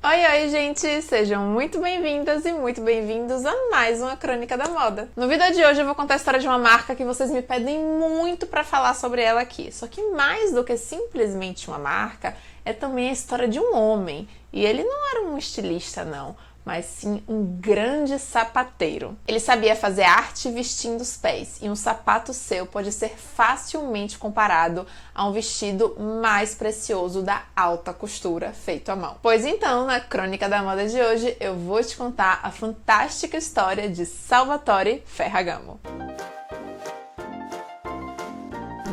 Oi, oi, gente! Sejam muito bem-vindas e muito bem-vindos a mais uma Crônica da Moda. No vídeo de hoje eu vou contar a história de uma marca que vocês me pedem muito pra falar sobre ela aqui. Só que mais do que simplesmente uma marca, é também a história de um homem. E ele não era um estilista, não, mas sim um grande sapateiro. Ele sabia fazer arte vestindo os pés, e um sapato seu pode ser facilmente comparado a um vestido mais precioso da alta costura feito à mão. Pois então, na Crônica da Moda de hoje, eu vou te contar a fantástica história de Salvatore Ferragamo.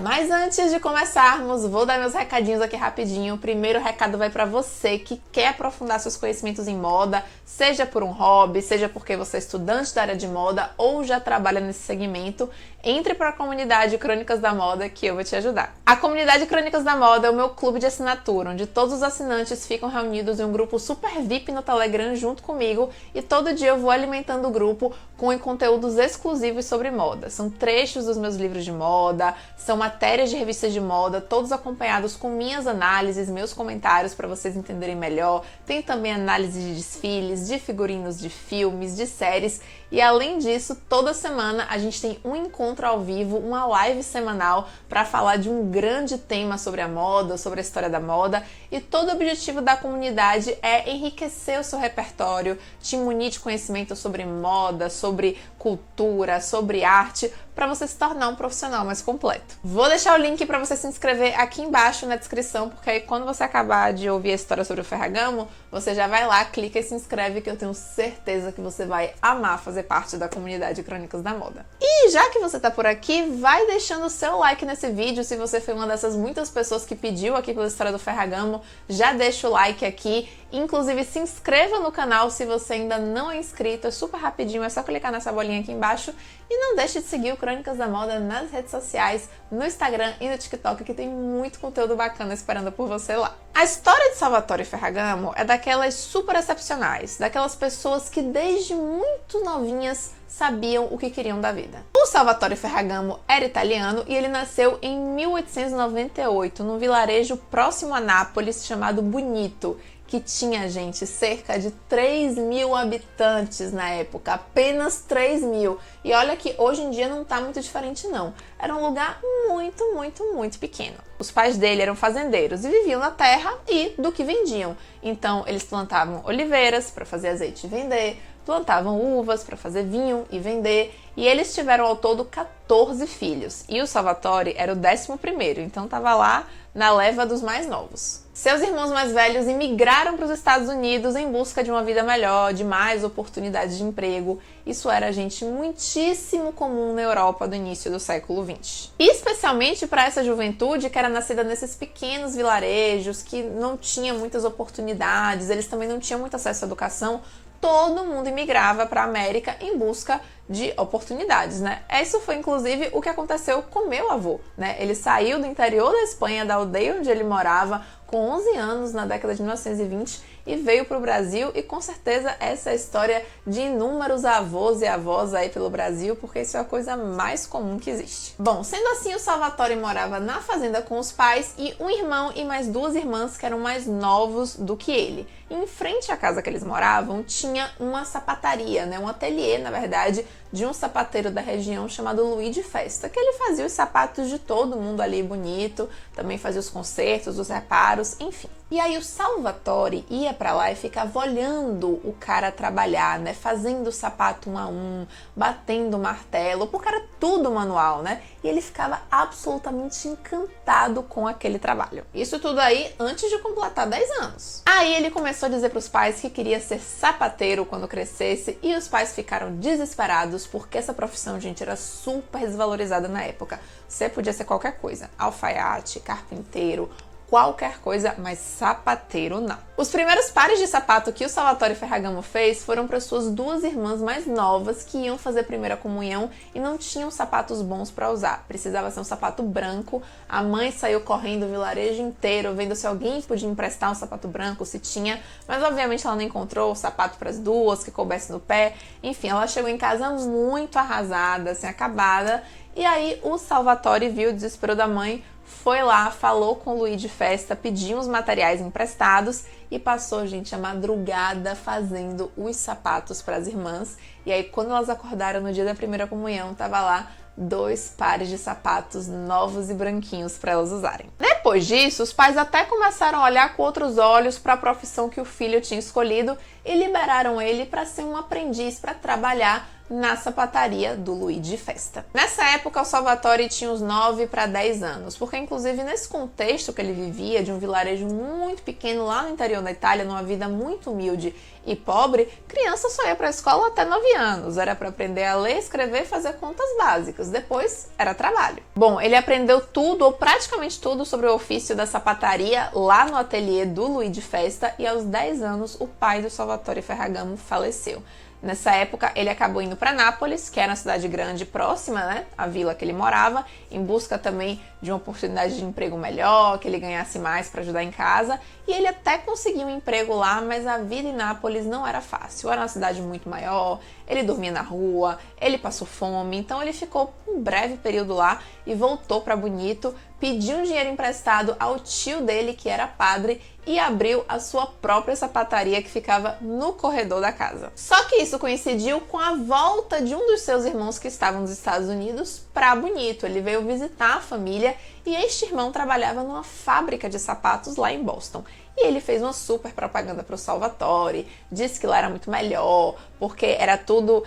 Mas antes de começarmos, vou dar meus recadinhos aqui rapidinho. O primeiro recado vai para você que quer aprofundar seus conhecimentos em moda, seja por um hobby, seja porque você é estudante da área de moda ou já trabalha nesse segmento. Entre para a comunidade Crônicas da Moda que eu vou te ajudar. A comunidade Crônicas da Moda é o meu clube de assinatura, onde todos os assinantes ficam reunidos em um grupo super VIP no Telegram junto comigo, e todo dia eu vou alimentando o grupo com conteúdos exclusivos sobre moda. São trechos dos meus livros de moda, são matérias de revistas de moda, todos acompanhados com minhas análises, meus comentários para vocês entenderem melhor. Tem também análise de desfiles, de figurinos de filmes, de séries, e além disso, toda semana a gente tem um encontro ao vivo, uma live semanal para falar de um grande tema sobre a moda, sobre a história da moda, e todo o objetivo da comunidade é enriquecer o seu repertório, te munir de conhecimento sobre moda, sobre cultura, sobre arte, para você se tornar um profissional mais completo. Vou deixar o link para você se inscrever aqui embaixo na descrição, porque aí quando você acabar de ouvir a história sobre o Ferragamo, você já vai lá, clica e se inscreve, que eu tenho certeza que você vai amar fazer parte da comunidade Crônicas da Moda. E já que você tá por aqui, vai deixando o seu like nesse vídeo. Se você foi uma dessas muitas pessoas que pediu aqui pela história do Ferragamo, já deixa o like aqui. Inclusive, se inscreva no canal se você ainda não é inscrito, é super rapidinho, é só clicar nessa bolinha aqui embaixo. E não deixe de seguir o Crônicas da Moda nas redes sociais, no Instagram e no TikTok, que tem muito conteúdo bacana esperando por você lá. A história de Salvatore Ferragamo é daquelas super excepcionais, daquelas pessoas que desde muito novinhas sabiam o que queriam da vida. O Salvatore Ferragamo era italiano e ele nasceu em 1898, num vilarejo próximo a Nápoles chamado Bonito, que tinha, gente, cerca de 3.000 habitantes na época, apenas 3.000. E olha que hoje em dia não tá muito diferente não. Era um lugar muito pequeno. Os pais dele eram fazendeiros e viviam na terra e do que vendiam. Então eles plantavam oliveiras para fazer azeite e vender, plantavam uvas para fazer vinho e vender, e eles tiveram ao todo 14 filhos. E o Salvatore era o 11º, então estava lá na leva dos mais novos. Seus irmãos mais velhos imigraram para os Estados Unidos em busca de uma vida melhor, de mais oportunidades de emprego. Isso era, gente, muitíssimo comum na Europa do início do século XX. E especialmente para essa juventude que era nascida nesses pequenos vilarejos, que não tinha muitas oportunidades, eles também não tinham muito acesso à educação. Todo mundo imigrava para a América em busca de oportunidades, né? Isso foi inclusive o que aconteceu com meu avô, né? Ele saiu do interior da Espanha, da aldeia onde ele morava, com 11 anos na década de 1920 e veio para o Brasil, e com certeza essa é a história de inúmeros avós e avós aí pelo Brasil, porque isso é a coisa mais comum que existe. Bom, sendo assim, o Salvatore morava na fazenda com os pais e um irmão e mais 2 irmãs que eram mais novos do que ele. E em frente à casa que eles moravam tinha uma sapataria, né? Um ateliê, na verdade, de um sapateiro da região chamado Luigi Festa, que ele fazia os sapatos de todo mundo ali bonito, também fazia os consertos, os reparos, enfim. E aí o Salvatore ia pra lá e ficava olhando o cara trabalhar, né? Fazendo o sapato um a um, batendo o martelo, porque era tudo manual, né? E ele ficava absolutamente encantado com aquele trabalho. Isso tudo aí antes de completar 10 anos. Aí ele começou a dizer pros pais que queria ser sapateiro quando crescesse, e os pais ficaram desesperados porque essa profissão, gente, era super desvalorizada na época. Você podia ser qualquer coisa, alfaiate, carpinteiro, qualquer coisa, mas sapateiro não. Os primeiros pares de sapato que o Salvatore Ferragamo fez foram para suas 2 irmãs mais novas que iam fazer a primeira comunhão e não tinham sapatos bons para usar. Precisava ser um sapato branco. A mãe saiu correndo o vilarejo inteiro vendo se alguém podia emprestar um sapato branco, se tinha, mas obviamente ela não encontrou o sapato para as 2 que coubesse no pé. Enfim, ela chegou em casa muito arrasada, assim, acabada. E aí o Salvatore viu o desespero da mãe, foi lá, falou com o Luigi Festa, pediu uns materiais emprestados e passou, gente, a madrugada fazendo os sapatos para as irmãs. E aí, quando elas acordaram no dia da primeira comunhão, tava lá 2 pares de sapatos novos e branquinhos para elas usarem. Depois disso, os pais até começaram a olhar com outros olhos para a profissão que o filho tinha escolhido e liberaram ele para ser um aprendiz, para trabalhar na sapataria do Luigi Festa. Nessa época, o Salvatore tinha uns 9 para 10 anos, porque inclusive nesse contexto que ele vivia, de um vilarejo muito pequeno lá no interior da Itália, numa vida muito humilde e pobre, criança só ia para a escola até 9 anos. Era para aprender a ler, escrever e fazer contas básicas. Depois, era trabalho. Bom, ele aprendeu tudo, ou praticamente tudo, sobre o ofício da sapataria lá no ateliê do Luigi Festa, e aos 10 anos, o pai do Salvatore Ferragamo faleceu. Nessa época, ele acabou indo para Nápoles, que era uma cidade grande próxima, né, à vila que ele morava, em busca também de uma oportunidade de emprego melhor, que ele ganhasse mais para ajudar em casa. E ele até conseguiu um emprego lá, mas a vida em Nápoles não era fácil. Era uma cidade muito maior, ele dormia na rua, ele passou fome, então ele ficou um breve período lá e voltou para Bonito, pediu um dinheiro emprestado ao tio dele, que era padre, e abriu a sua própria sapataria que ficava no corredor da casa. Só que isso coincidiu com a volta de um dos seus irmãos que estavam nos Estados Unidos para Bonito. Ele veio visitar a família e este irmão trabalhava numa fábrica de sapatos lá em Boston. E ele fez uma super propaganda para o Salvatore, disse que lá era muito melhor, porque era tudo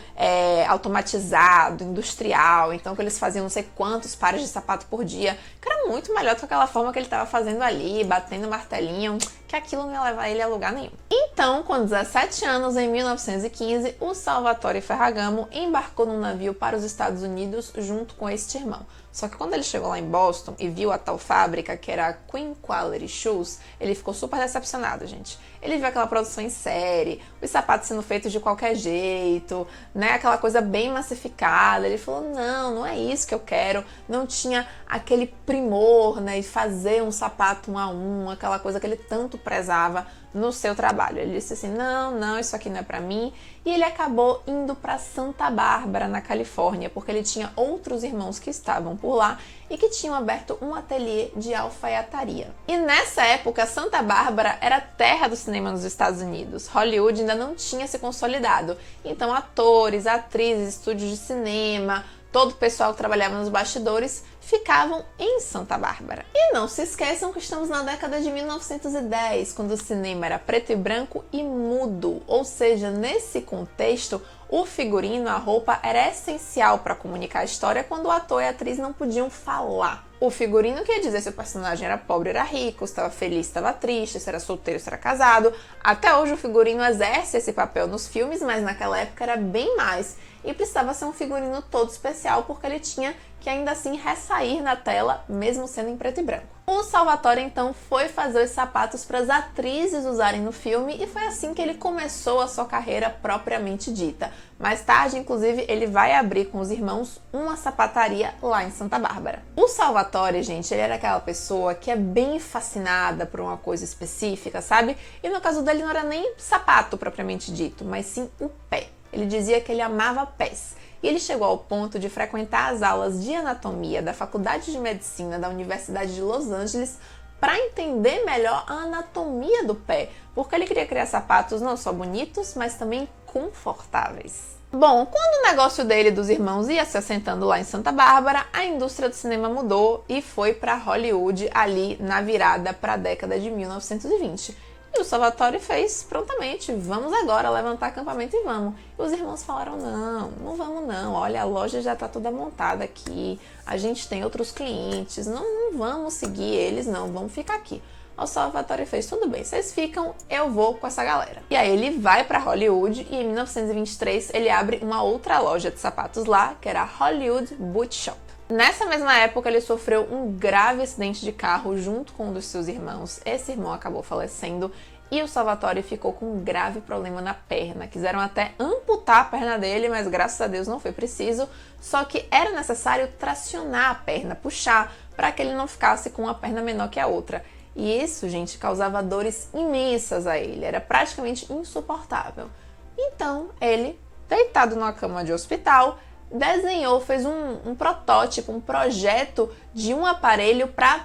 automatizado, industrial, então que eles faziam não sei quantos pares de sapato por dia, que era muito melhor do que aquela forma que ele estava fazendo ali, batendo martelinho, que aquilo não ia levar ele a lugar nenhum. Então, com 17 anos, em 1915, o Salvatore Ferragamo embarcou num navio para os Estados Unidos junto com este irmão. Só que quando ele chegou lá em Boston e viu a tal fábrica, que era a Queen Quality Shoes, ele ficou super decepcionado, gente. Ele viu aquela produção em série, os sapatos sendo feitos de qualquer jeito, né? Aquela coisa bem massificada. Ele falou, não é isso que eu quero. Não tinha aquele primor, né? De fazer um sapato 1 a 1, aquela coisa que ele tanto prezava no seu trabalho. Ele disse assim, não, isso aqui não é pra mim. E ele acabou indo para Santa Bárbara, na Califórnia, porque ele tinha outros irmãos que estavam por lá e que tinham aberto um ateliê de alfaiataria. E nessa época, Santa Bárbara era terra do cinema nos Estados Unidos. Hollywood ainda não tinha se consolidado. Então, atores, atrizes, estúdios de cinema, todo o pessoal que trabalhava nos bastidores ficavam em Santa Bárbara. E não se esqueçam que estamos na década de 1910, quando o cinema era preto e branco e mudo, ou seja, nesse contexto, o figurino, a roupa, era essencial para comunicar a história quando o ator e a atriz não podiam falar. O figurino quer dizer se o personagem era pobre, era rico, estava feliz, estava triste, se era solteiro, se era casado. Até hoje o figurino exerce esse papel nos filmes, mas naquela época era bem mais. E precisava ser um figurino todo especial, porque ele tinha que ainda assim ressair na tela, mesmo sendo em preto e branco. O Salvatore então foi fazer os sapatos para as atrizes usarem no filme e foi assim que ele começou a sua carreira propriamente dita. Mais tarde, inclusive, ele vai abrir com os irmãos uma sapataria lá em Santa Bárbara. O Salvatore, gente, ele era aquela pessoa que é bem fascinada por uma coisa específica, sabe? E no caso dele não era nem sapato propriamente dito, mas sim o pé. Ele dizia que ele amava pés. E ele chegou ao ponto de frequentar as aulas de anatomia da Faculdade de Medicina da Universidade de Los Angeles para entender melhor a anatomia do pé, porque ele queria criar sapatos não só bonitos, mas também confortáveis. Bom, quando o negócio dele e dos irmãos ia se assentando lá em Santa Bárbara, a indústria do cinema mudou e foi para Hollywood ali na virada para a década de 1920. E o Salvatore fez prontamente, vamos agora levantar acampamento e vamos. E os irmãos falaram, não vamos não, olha, a loja já está toda montada aqui, a gente tem outros clientes, não vamos seguir eles não, vamos ficar aqui. O Salvatore fez, tudo bem, vocês ficam, eu vou com essa galera. E aí ele vai para Hollywood e em 1923 ele abre uma outra loja de sapatos lá, que era a Hollywood Boot Shop. Nessa mesma época, ele sofreu um grave acidente de carro junto com um dos seus irmãos. Esse irmão acabou falecendo e o Salvatore ficou com um grave problema na perna. Quiseram até amputar a perna dele, mas graças a Deus não foi preciso. Só que era necessário tracionar a perna, puxar, para que ele não ficasse com uma perna menor que a outra. E isso, gente, causava dores imensas a ele. Era praticamente insuportável. Então, ele, deitado numa cama de hospital, desenhou, fez um protótipo, um projeto de um aparelho para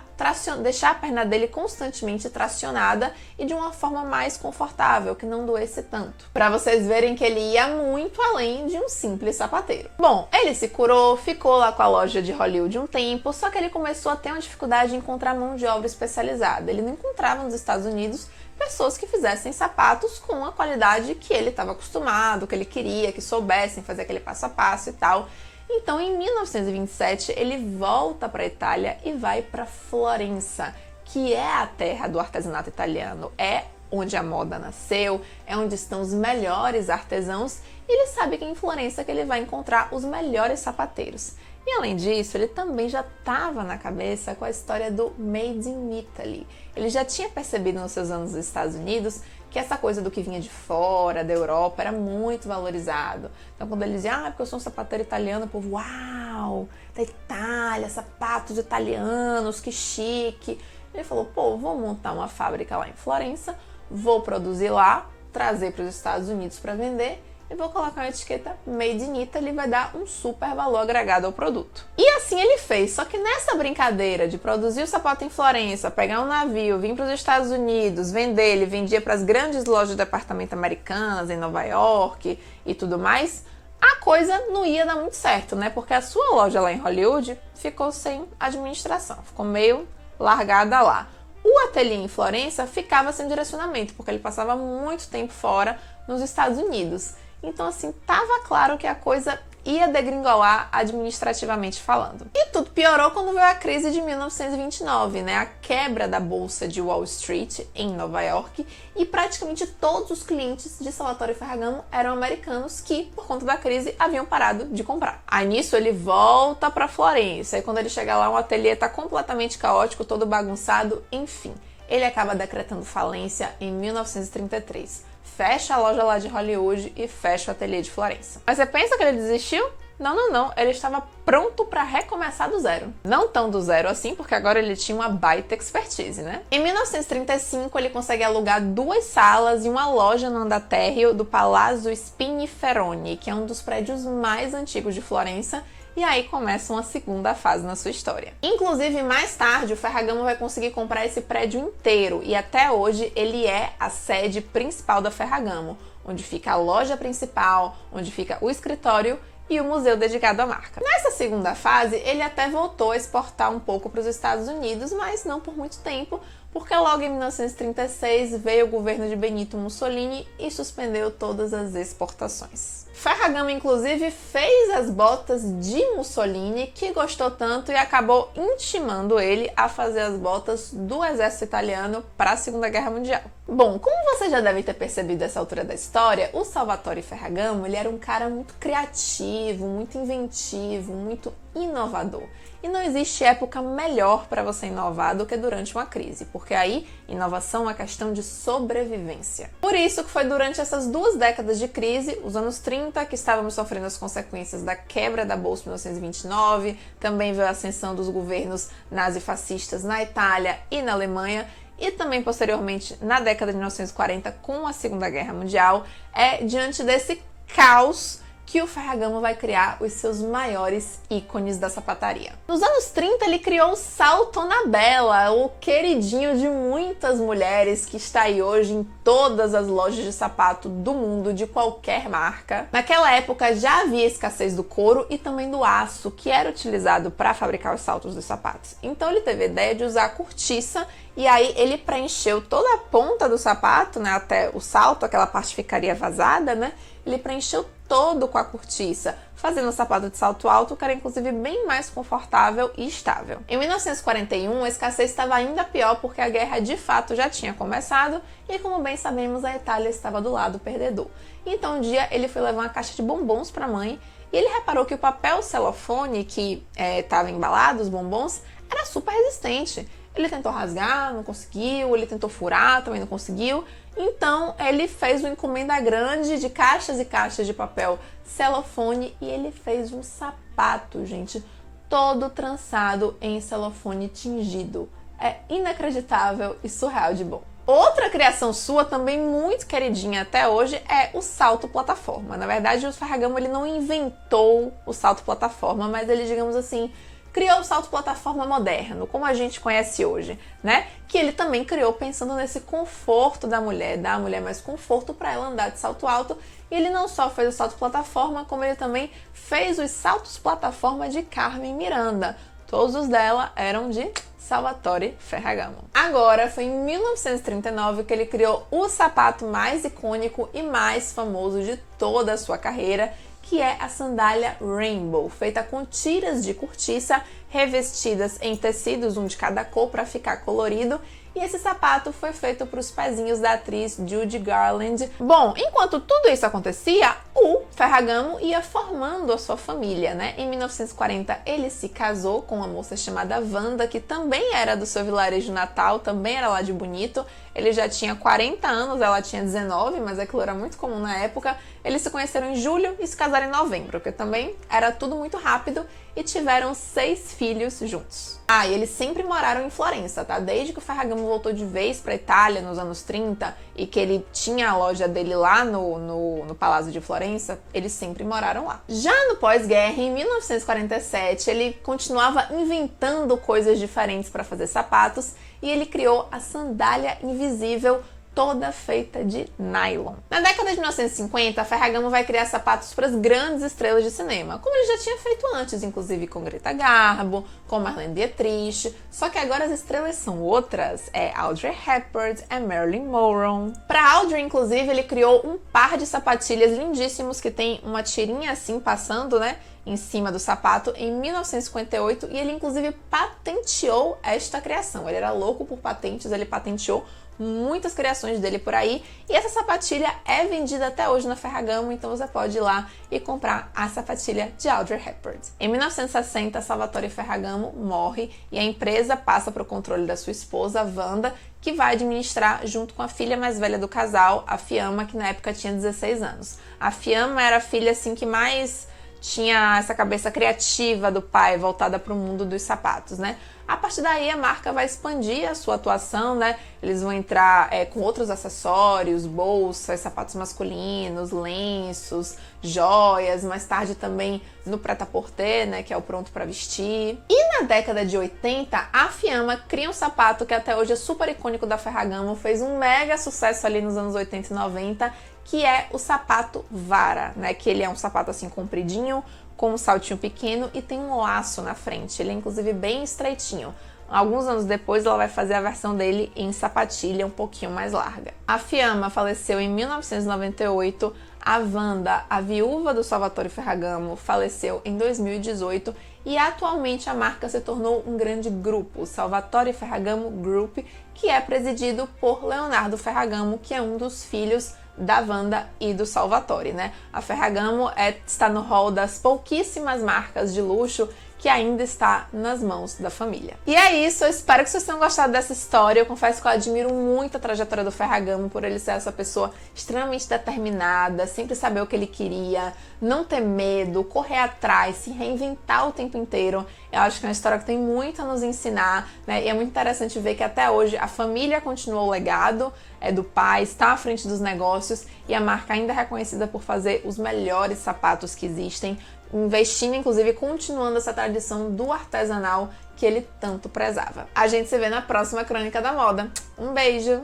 deixar a perna dele constantemente tracionada e de uma forma mais confortável, que não doesse tanto. Para vocês verem que ele ia muito além de um simples sapateiro. Bom, ele se curou, ficou lá com a loja de Hollywood um tempo, só que ele começou a ter uma dificuldade em encontrar mão de obra especializada. Ele não encontrava nos Estados Unidos pessoas que fizessem sapatos com a qualidade que ele estava acostumado, que ele queria, que soubessem fazer aquele passo a passo e tal. Então, em 1927, ele volta para a Itália e vai para Florença, que é a terra do artesanato italiano, é onde a moda nasceu, é onde estão os melhores artesãos, e ele sabe que é em Florença que ele vai encontrar os melhores sapateiros. E além disso, ele também já estava na cabeça com a história do Made in Italy. Ele já tinha percebido nos seus anos nos Estados Unidos que essa coisa do que vinha de fora, da Europa, era muito valorizado. Então quando ele dizia, porque eu sou um sapateiro italiano, o povo, uau, da Itália, sapatos italianos, que chique. Ele falou, vou montar uma fábrica lá em Florença, vou produzir lá, trazer para os Estados Unidos para vender, e vou colocar uma etiqueta Made in Italy e vai dar um super valor agregado ao produto. E assim ele fez, só que nessa brincadeira de produzir o sapato em Florença, pegar um navio, vir para os Estados Unidos, vender, ele vendia para as grandes lojas de departamento americanas em Nova York e tudo mais, a coisa não ia dar muito certo, né? Porque a sua loja lá em Hollywood ficou sem administração, ficou meio largada lá. O ateliê em Florença ficava sem direcionamento, porque ele passava muito tempo fora nos Estados Unidos. Então, assim, tava claro que a coisa ia degringolar administrativamente falando. E tudo piorou quando veio a crise de 1929, né? A quebra da bolsa de Wall Street em Nova York, e praticamente todos os clientes de Salvatore Ferragamo eram americanos que, por conta da crise, haviam parado de comprar. Aí nisso ele volta para Florença, e quando ele chega lá, o ateliê tá completamente caótico, todo bagunçado, enfim. Ele acaba decretando falência em 1933. Fecha a loja lá de Hollywood e fecha o ateliê de Florença. Mas você pensa que ele desistiu? Não. Ele estava pronto para recomeçar do zero. Não tão do zero assim, porque agora ele tinha uma baita expertise, né? Em 1935, ele consegue alugar 2 salas e uma loja no andar térreo do Palazzo Spiniferroni, que é um dos prédios mais antigos de Florença, e aí começa uma segunda fase na sua história. Inclusive, mais tarde, o Ferragamo vai conseguir comprar esse prédio inteiro, e até hoje ele é a sede principal da Ferragamo, onde fica a loja principal, onde fica o escritório e o museu dedicado à marca. Nessa segunda fase, ele até voltou a exportar um pouco para os Estados Unidos, mas não por muito tempo, porque logo em 1936 veio o governo de Benito Mussolini e suspendeu todas as exportações. Ferragamo, inclusive, fez as botas de Mussolini, que gostou tanto e acabou intimando ele a fazer as botas do exército italiano para a Segunda Guerra Mundial. Bom, como você já deve ter percebido nessa altura da história, o Salvatore Ferragamo ele era um cara muito criativo, muito inventivo, muito inovador. E não existe época melhor para você inovar do que durante uma crise, porque aí inovação é questão de sobrevivência. Por isso que foi durante essas 2 décadas de crise, os anos 30, que estávamos sofrendo as consequências da quebra da Bolsa em 1929, também veio a ascensão dos governos nazifascistas na Itália e na Alemanha, e também posteriormente na década de 1940 com a Segunda Guerra Mundial, é diante desse caos que o Ferragamo vai criar os seus maiores ícones da sapataria. Nos anos 30, ele criou o Salto Annabella, o queridinho de muitas mulheres, que está aí hoje em todas as lojas de sapato do mundo, de qualquer marca. Naquela época já havia escassez do couro e também do aço, que era utilizado para fabricar os saltos dos sapatos. Então ele teve a ideia de usar a cortiça, e aí ele preencheu toda a ponta do sapato, né, até o salto, aquela parte ficaria vazada, né? Ele preencheu todo com a cortiça, fazendo o sapato de salto alto, que era inclusive bem mais confortável e estável. Em 1941, a escassez estava ainda pior porque a guerra de fato já tinha começado e, como bem sabemos, a Itália estava do lado perdedor. Então um dia ele foi levar uma caixa de bombons para a mãe e ele reparou que o papel celofane que estava embalado, os bombons, era super resistente. Ele tentou rasgar, não conseguiu, ele tentou furar, também não conseguiu. Então ele fez uma encomenda grande de caixas e caixas de papel celofane e ele fez um sapato, gente, todo trançado em celofane tingido. É inacreditável e surreal de bom. Outra criação sua, também muito queridinha até hoje, é o salto plataforma. Na verdade, o Ferragamo ele não inventou o salto plataforma, mas ele, digamos assim, criou o salto plataforma moderno, como a gente conhece hoje, né? Que ele também criou pensando nesse conforto da mulher, dar à mulher mais conforto para ela andar de salto alto. E ele não só fez o salto plataforma, como ele também fez os saltos plataforma de Carmen Miranda. Todos os dela eram de Salvatore Ferragamo. Agora, foi em 1939 que ele criou o sapato mais icônico e mais famoso de toda a sua carreira, que é a sandália Rainbow, feita com tiras de cortiça revestidas em tecidos, um de cada cor para ficar colorido. E esse sapato foi feito para os pezinhos da atriz Judy Garland. Bom, enquanto tudo isso acontecia, o Ferragamo ia formando a sua família, né? Em 1940, ele se casou com uma moça chamada Wanda, que também era do seu vilarejo natal, também era lá de Bonito. Ele já tinha 40 anos, ela tinha 19, mas aquilo era muito comum na época. Eles se conheceram em julho e se casaram em novembro, porque também era tudo muito rápido, e tiveram 6 filhos juntos. Ah, e eles sempre moraram em Florença, tá? Desde que o Ferragamo voltou de vez para Itália nos anos 30 e que ele tinha a loja dele lá no Palácio de Florença, eles sempre moraram lá. Já no pós-guerra, em 1947, ele continuava inventando coisas diferentes para fazer sapatos e ele criou a sandália invisível, toda feita de nylon. Na década de 1950, a Ferragamo vai criar sapatos para as grandes estrelas de cinema, como ele já tinha feito antes, inclusive com Greta Garbo, com Marlene Dietrich, só que agora as estrelas são outras, é Audrey Hepburn, é Marilyn Monroe. Para Audrey, inclusive, ele criou um par de sapatilhas lindíssimos que tem uma tirinha assim passando, né, em cima do sapato em 1958, e ele inclusive patenteou esta criação. Ele era louco por patentes, ele patenteou muitas criações dele por aí, e essa sapatilha é vendida até hoje na Ferragamo, então você pode ir lá e comprar a sapatilha de Audrey Hepburn. Em 1960, Salvatore Ferragamo morre e a empresa passa para o controle da sua esposa, Wanda, que vai administrar junto com a filha mais velha do casal, a Fiamma, que na época tinha 16 anos. A Fiamma era a filha assim que mais tinha essa cabeça criativa do pai voltada para o mundo dos sapatos, né? A partir daí a marca vai expandir a sua atuação, né? Eles vão entrar com outros acessórios, bolsas, sapatos masculinos, lenços, joias, mais tarde também no prêt-à-porter, né? Que é o pronto para vestir. E na década de 80, a Fiamma cria um sapato que até hoje é super icônico da Ferragamo, fez um mega sucesso ali nos anos 80 e 90, que é o sapato Vara, né? Que ele é um sapato assim compridinho, com um saltinho pequeno e tem um laço na frente. Ele é inclusive bem estreitinho. Alguns anos depois ela vai fazer a versão dele em sapatilha um pouquinho mais larga. A Fiamma faleceu em 1998, a Wanda, a viúva do Salvatore Ferragamo, faleceu em 2018 e atualmente a marca se tornou um grande grupo, o Salvatore Ferragamo Group, que é presidido por Leonardo Ferragamo, que é um dos filhos da Wanda e do Salvatore, né? A Ferragamo está no hall das pouquíssimas marcas de luxo que ainda está nas mãos da família. E é isso, eu espero que vocês tenham gostado dessa história. Eu confesso que eu admiro muito a trajetória do Ferragamo por ele ser essa pessoa extremamente determinada, sempre saber o que ele queria, não ter medo, correr atrás, se reinventar o tempo inteiro. Eu acho que é uma história que tem muito a nos ensinar, né? E é muito interessante ver que até hoje a família continuou o legado do pai, está à frente dos negócios e a marca ainda é reconhecida por fazer os melhores sapatos que existem, investindo, inclusive, continuando essa tradição do artesanal que ele tanto prezava. A gente se vê na próxima Crônica da Moda. Um beijo!